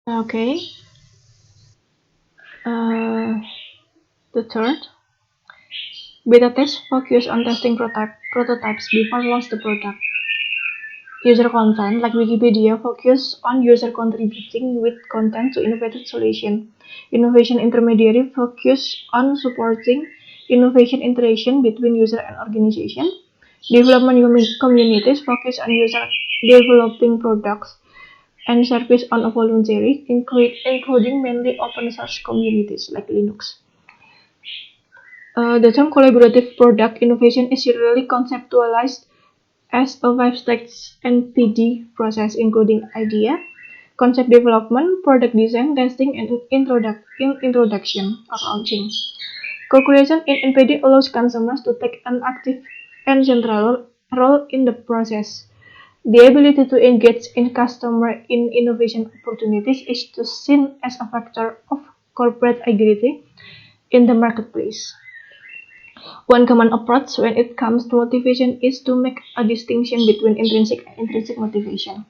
Okay. Uh, the third, beta tests focus on testing prototypes before launch the product. User content, like Wikipedia, focus on user contributing with content to innovative solution. Innovation intermediary focus on supporting innovation interaction between user and organization. Development communities focus on user developing products and service on a voluntary, including mainly open source communities like Linux. The term collaborative product innovation is usually conceptualized as a five-stage NPD process including idea, concept development, product design, testing, and introduction or launching. Co-creation in NPD allows consumers to take an active and central role in the process. The ability to engage in customer in innovation opportunities is to seen as a factor of corporate agility in the marketplace. One common approach when it comes to motivation is to make a distinction between intrinsic and extrinsic motivation.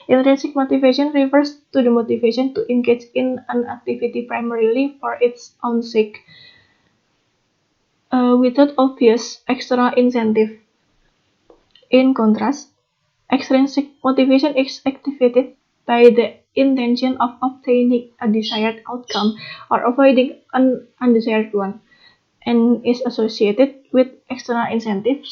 Intrinsic motivation refers to the motivation to engage in an activity primarily for its own sake, without obvious external incentive. In contrast, extrinsic motivation is activated by the intention of obtaining a desired outcome or avoiding an undesired one, and is associated with external incentives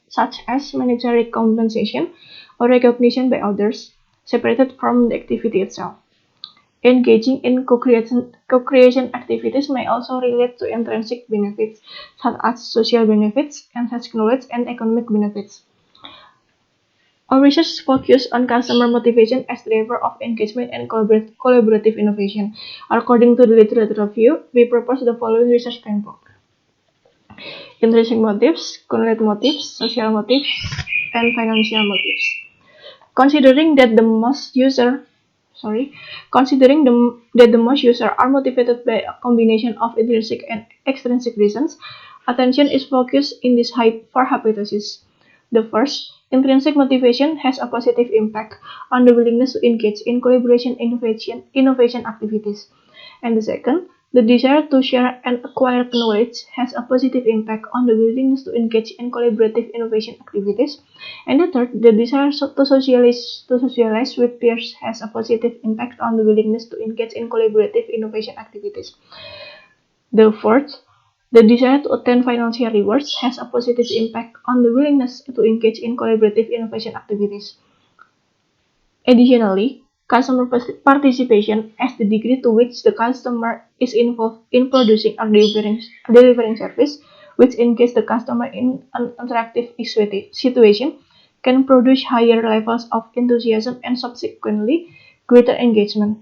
such as monetary compensation or recognition by others, separated from the activity itself. Engaging in co-creation activities may also relate to intrinsic benefits, such as social benefits, enhanced knowledge, and economic benefits. Our research focuses on customer motivation as driver of engagement and collaborative innovation. According to the literature review, we propose the following research framework: intrinsic motives, cognitive motives, social motives, and financial motives. Considering that the most user considering that the most users are motivated by a combination of intrinsic and extrinsic reasons, attention is focused in this four hypotheses. The first, intrinsic motivation has a positive impact on the willingness to engage in collaboration innovation activities. And the second, the desire to share and acquire knowledge has a positive impact on the willingness to engage in collaborative innovation activities. And the third, the desire to socialize with peers has a positive impact on the willingness to engage in collaborative innovation activities. The fourth, the desire to attain financial rewards has a positive impact on the willingness to engage in collaborative innovation activities. Additionally, customer participation as the degree to which the customer is involved in producing or delivering service, which engages the customer in an interactive situation, can produce higher levels of enthusiasm and subsequently greater engagement.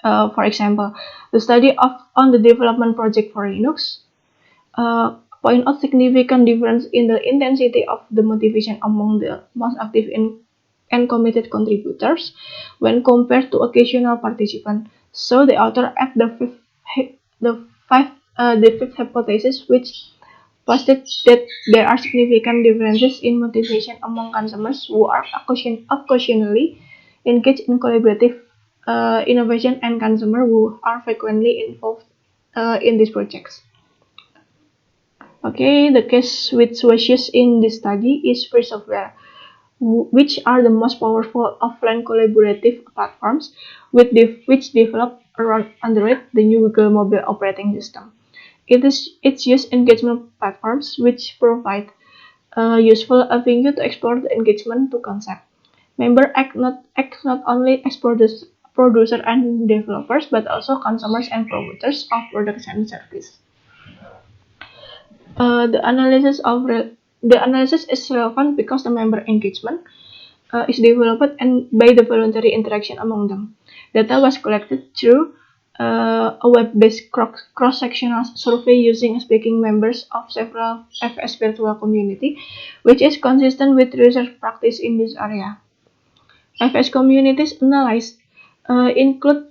For example, the study on the development project for Linux point out significant difference in the intensity of the motivation among the most active and committed contributors when compared to occasional participants. So the author at the fifth hypothesis, which posted that there are significant differences in motivation among consumers who are occasionally engaged in collaborative innovation and consumers who are frequently involved in these projects. Okay, the case which was used in this study is free software, which are the most powerful offline collaborative platforms which developed around Android, the new Google mobile operating system. It's used engagement platforms which provide a useful avenue to explore the engagement to concept. Members act not only as producer and developers, but also consumers and promoters of products and services. The analysis is relevant because the member engagement is developed and by the voluntary interaction among them. Data was collected through a web-based cross-sectional survey using speaking members of several FS virtual community, which is consistent with research practice in this area. FS communities analyzed include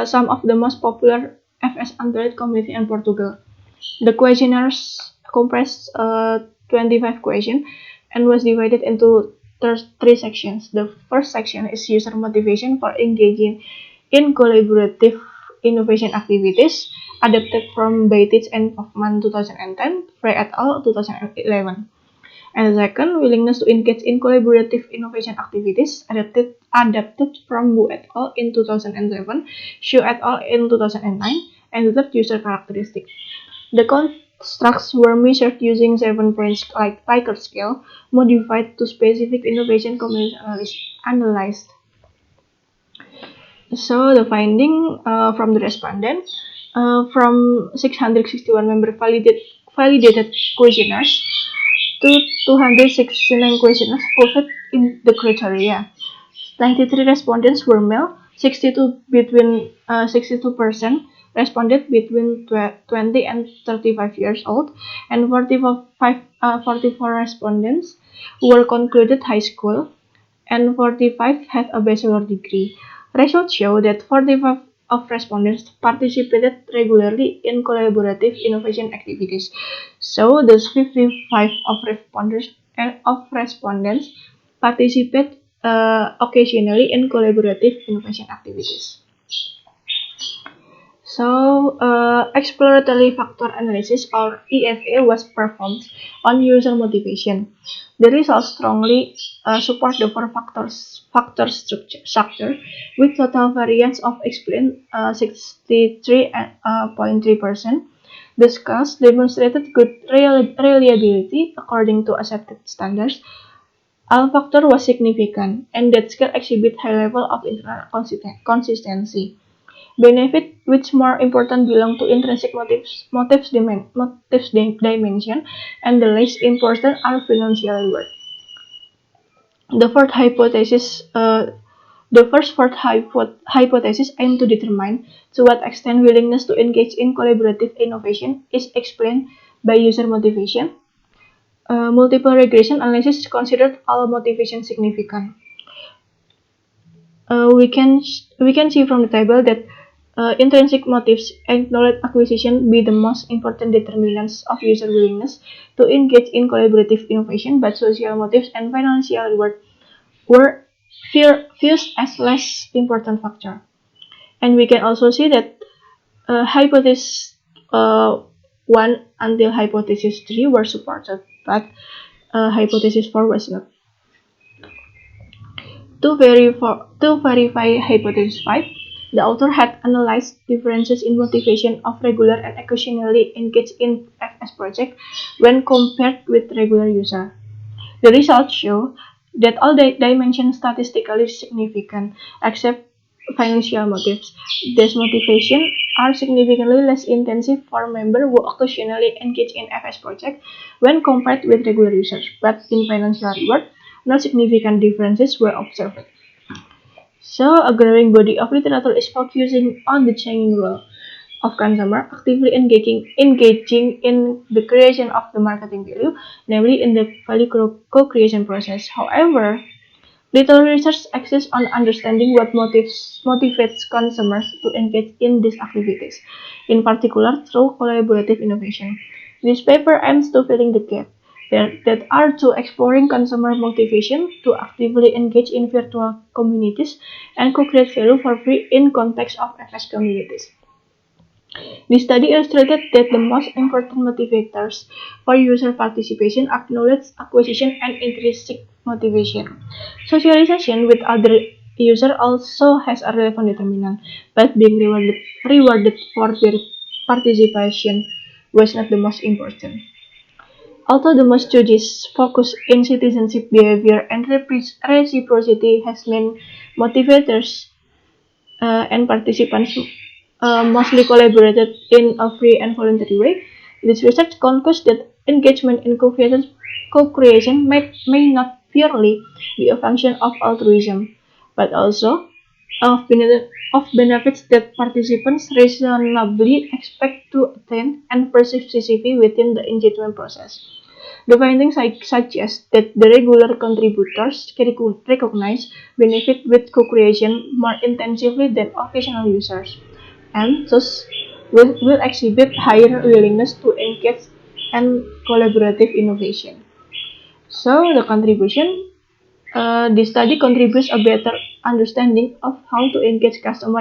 some of the most popular FS Android community in Portugal. The questionnaires comprised 25 questions and was divided into three sections. The first section is user motivation for engaging in collaborative innovation activities, adapted from Beitich and Kaufman 2010, Frey et al. 2011. And the second, willingness to engage in collaborative innovation activities, adapted from Wu et al. In 2007, Xu et al. In 2009, and the third, user characteristic. The constructs were measured using 7-point Likert scale, modified to specific innovation community analyzed. So the finding from the respondent, from 661 validated questionnaires to 269 questionnaires fulfilled in the criteria. 93 respondents were male, 62% responded between 20 and 35 years old, and 44 respondents were concluded high school, and 45 had a bachelor degree. Results show that 45 of respondents participated regularly in collaborative innovation activities. So, those 55 of respondents participate occasionally in collaborative innovation activities. So, exploratory factor analysis, or EFA, was performed on user motivation. The results strongly support the factor structure, with total variance of experience 63.3%. The scales demonstrated good reliability according to accepted standards. All factor was significant, and that scale exhibit high level of internal consistency. Benefit, which more important, belong to intrinsic motives dimension, and the least important are financial reward. The fourth hypothesis, hypothesis aimed to determine to what extent willingness to engage in collaborative innovation is explained by user motivation. Multiple regression analysis considered all motivation significant. We can see from the table that intrinsic motives and knowledge acquisition be the most important determinants of user willingness to engage in collaborative innovation, but social motives and financial reward were viewed as less important factor. And we can also see that hypothesis 1 until hypothesis 3 were supported, but hypothesis 4 was not. To verify hypothesis 5, the author had analyzed differences in motivation of regular and occasionally engaged in FS project when compared with regular user. The results show that all dimensions statistically significant except financial motives. These motivations are significantly less intensive for members who occasionally engage in FS project when compared with regular users, but in financial reward, no significant differences were observed. So, a growing body of literature is focusing on the changing role of consumer actively engaging in the creation of the marketing value, namely in the value co-creation process. However, little research exists on understanding what motivates consumers to engage in these activities, in particular through collaborative innovation. This paper aims to filling the gap that are to exploring consumer motivation to actively engage in virtual communities and co-create value for free in context of FS communities. The study illustrated that the most important motivators for user participation are knowledge acquisition and intrinsic motivation. Socialization with other users also has a relevant determinant, but being rewarded for their participation was not the most important. Although the most studies focus in citizenship behavior and reciprocity has main motivators and participants mostly collaborated in a free and voluntary way, this research concludes that engagement in co-creation may not purely be a function of altruism, but also of benefits that participants reasonably expect to attain and perceive CCP within the engagement process. The findings suggest that the regular contributors recognize benefit with co-creation more intensively than occasional users, and thus will exhibit higher willingness to engage in collaborative innovation. So the contribution, this study contributes a better understanding of how to engage customers